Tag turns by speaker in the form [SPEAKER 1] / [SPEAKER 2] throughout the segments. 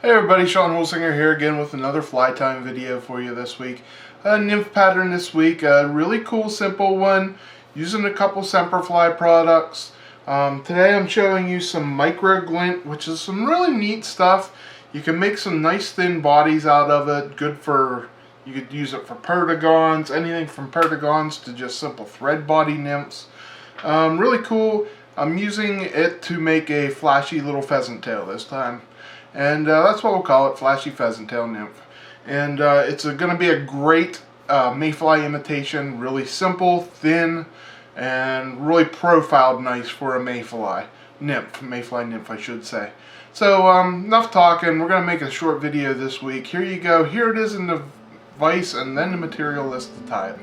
[SPEAKER 1] Hey everybody, Sean Holsinger here again with another fly time video for you this week. A nymph pattern this week, a really cool simple one using a couple Semperfli products. Today I'm showing you some micro glint, which is some really neat stuff. You can make some nice thin bodies out of it, good for, you could use it for perdigons, anything from perdigons to just simple thread body nymphs. Really cool. I'm using it to make a flashy little pheasant tail this time. And that's what we'll call it, Flashy Pheasant Nymph. And it's going to be a great mayfly imitation, really simple, thin, and really profiled nice for a mayfly nymph I should say. So enough talking, we're going to make a short video this week. Here you go, here it is in the vise and then the material list to tie it.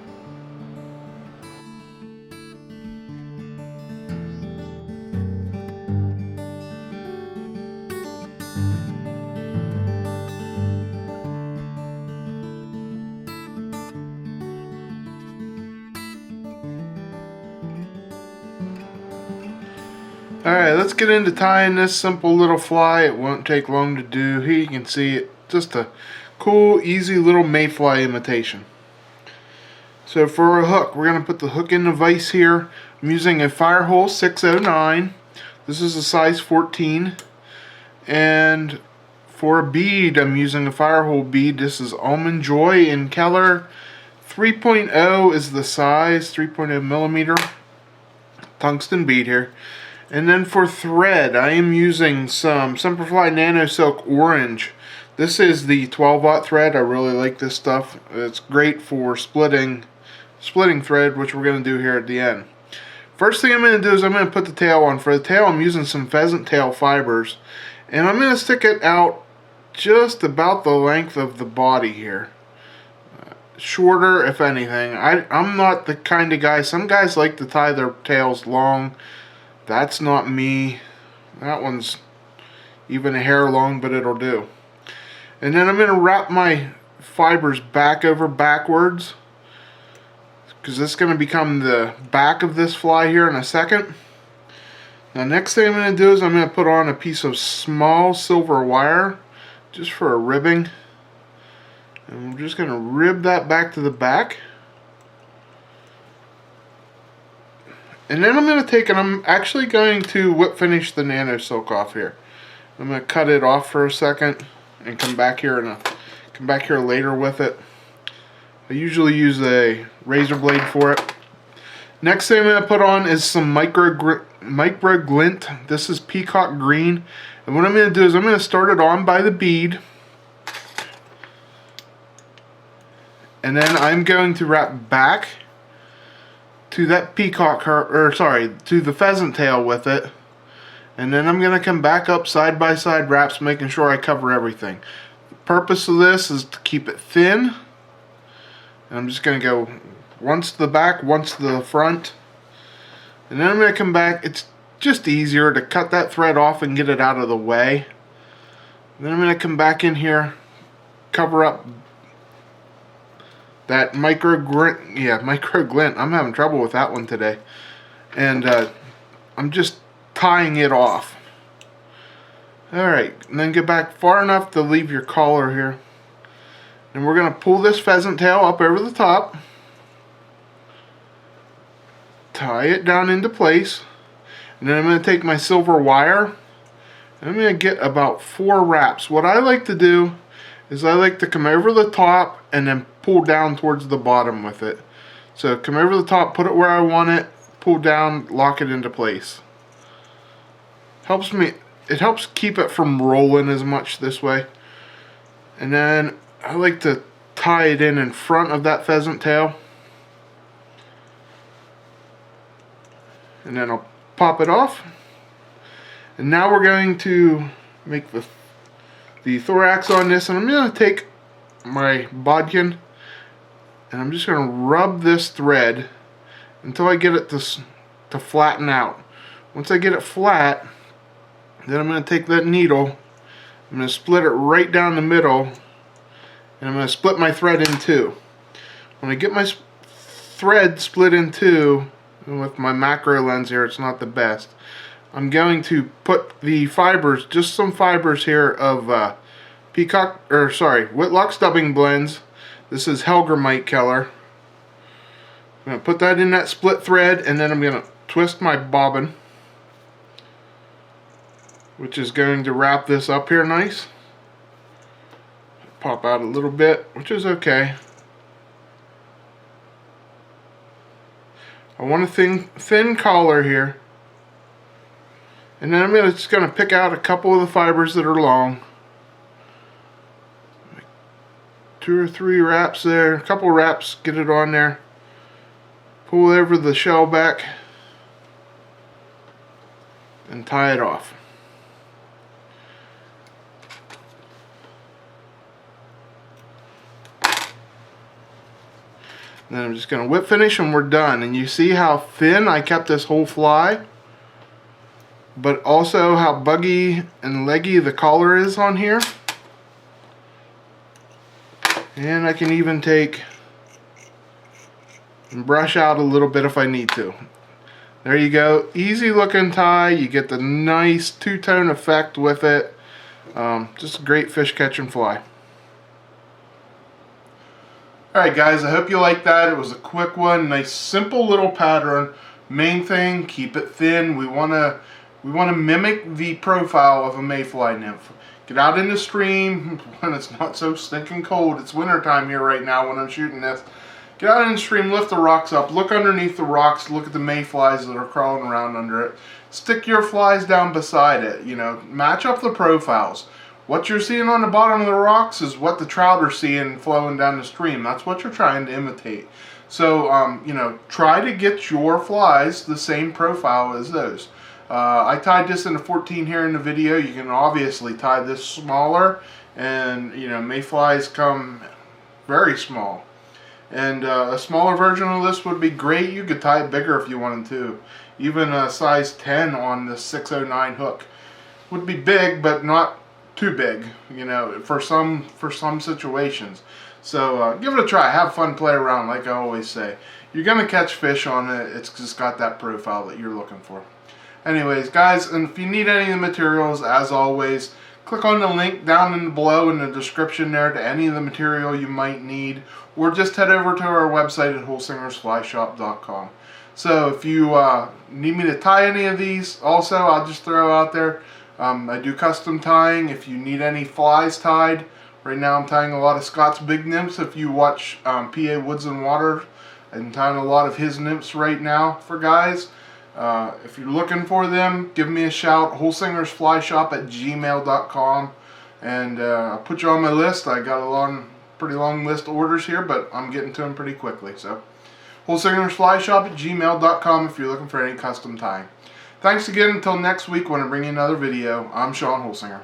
[SPEAKER 1] Alright, let's get into tying this simple little fly. It won't take long to do. Here you can see it. Just a cool, easy little mayfly imitation. So for a hook, we're going to put the hook in the vise here. I'm using a Firehole 609. This is a size 14. And for a bead, I'm using a Firehole bead. This is Almond Joy in Keller. 3.0 is the size, 3.0 millimeter. Tungsten bead here. And then for thread, I am using some Semperfli Nano Silk Orange. This is the 12-aught thread. I really like this stuff. It's great for splitting thread, which we're going to do here at the end. First thing I'm going to do is I'm going to put the tail on. For the tail, I'm using some pheasant tail fibers. And I'm going to stick it out just about the length of the body here. Shorter, if anything. I'm not the kind of guy, some guys like to tie their tails long. That's not me. That one's even a hair long, but it'll do. And then I'm going to wrap my fibers back over backwards, because this is going to become the back of this fly here in a second. Now next thing I'm going to do is I'm going to put on a piece of small silver wire just for a ribbing. And we're just going to rib that back to the back. And then I'm going to take, and I'm actually going to whip finish the Nano Silk off here. I'm going to cut it off for a second and come back here later with it. I usually use a razor blade for it. Next thing I'm going to put on is some micro glint. This is Peacock green. And what I'm going to do is I'm going to start it on by the bead. And then I'm going to wrap back to that peacock, to the pheasant tail with it. And then I'm going to come back up side by side wraps, making sure I cover everything. The purpose of this is to keep it thin. And I'm just going to go once to the back, once to the front. And then I'm going to come back. It's just easier to cut that thread off and get it out of the way. And then I'm going to come back in here, cover up that micro glint. I'm having trouble with that one today. And I'm just tying it off. Alright, and then get back far enough to leave your collar here. And we're going to pull this pheasant tail up over the top. Tie it down into place. And then I'm going to take my silver wire. And I'm going to get about 4 wraps. What I like to do is I like to come over the top and then pull down towards the bottom with it. So come over the top, put it where I want it, pull down, lock it into place. It helps keep it from rolling as much this way. And then I like to tie it in front of that pheasant tail. And then I'll pop it off. And now we're going to make the thorax on this, and I'm going to take my bodkin and I'm just going to rub this thread until I get it to flatten out. Once I get it flat, then I'm going to take that needle, I'm going to split it right down the middle, and I'm going to split my thread in two. When I get my thread split in two, and with my macro lens here it's not the best, I'm going to put the fibers, just some fibers here of Peacock, or sorry, Whitlock stubbing blends. This is Hellgrammite color. I'm going to put that in that split thread, and then I'm going to twist my bobbin, which is going to wrap this up here nice. Pop out a little bit, which is okay. I want a thin collar here. And then I'm just going to pick out a couple of the fibers that are long. 2 or 3 wraps there, a couple wraps, get it on there. Pull over the shell back and tie it off. And then I'm just going to whip finish and we're done. And you see how thin I kept this whole fly, but also how buggy and leggy the collar is on here. And I can even take and brush out a little bit if I need to. There you go. Easy looking tie. You get the nice two-tone effect with it. Just a great fish catching fly. Alright guys, I hope you liked that. It was a quick one. Nice simple little pattern. Main thing, keep it thin. We want to mimic the profile of a mayfly nymph. Get out in the stream when it's not so stinking cold. It's winter time here right now when I'm shooting this. Get out in the stream, lift the rocks up, look underneath the rocks, look at the mayflies that are crawling around under it. Stick your flies down beside it, you know, match up the profiles. What you're seeing on the bottom of the rocks is what the trout are seeing flowing down the stream. That's what you're trying to imitate. So, you know, try to get your flies the same profile as those. I tied this in a 14 here in the video. You can obviously tie this smaller, and you know, mayflies come very small. And a smaller version of this would be great. You could tie it bigger if you wanted to. Even a size 10 on the 609 hook would be big, but not too big, you know, for some situations. So give it a try. Have fun, play around, like I always say. You're gonna catch fish on it. It's just got that profile that you're looking for. Anyways, guys, and if you need any of the materials, as always, click on the link down below in the description there to any of the material you might need, or just head over to our website at holsingersflyshop.com. So if you need me to tie any of these, also, I'll just throw out there, I do custom tying. If you need any flies tied, right now I'm tying a lot of Scott's big nymphs. If you watch PA Woods and Water, I'm tying a lot of his nymphs right now for guys. If you're looking for them, give me a shout. holsingersflyshop@gmail.com, and I'll put you on my list. I got a pretty long list of orders here, but I'm getting to them pretty quickly. So holsingersflyshop@gmail.com if you're looking for any custom tying. Thanks again. Until next week when I bring you another video, I'm Sean Holsinger.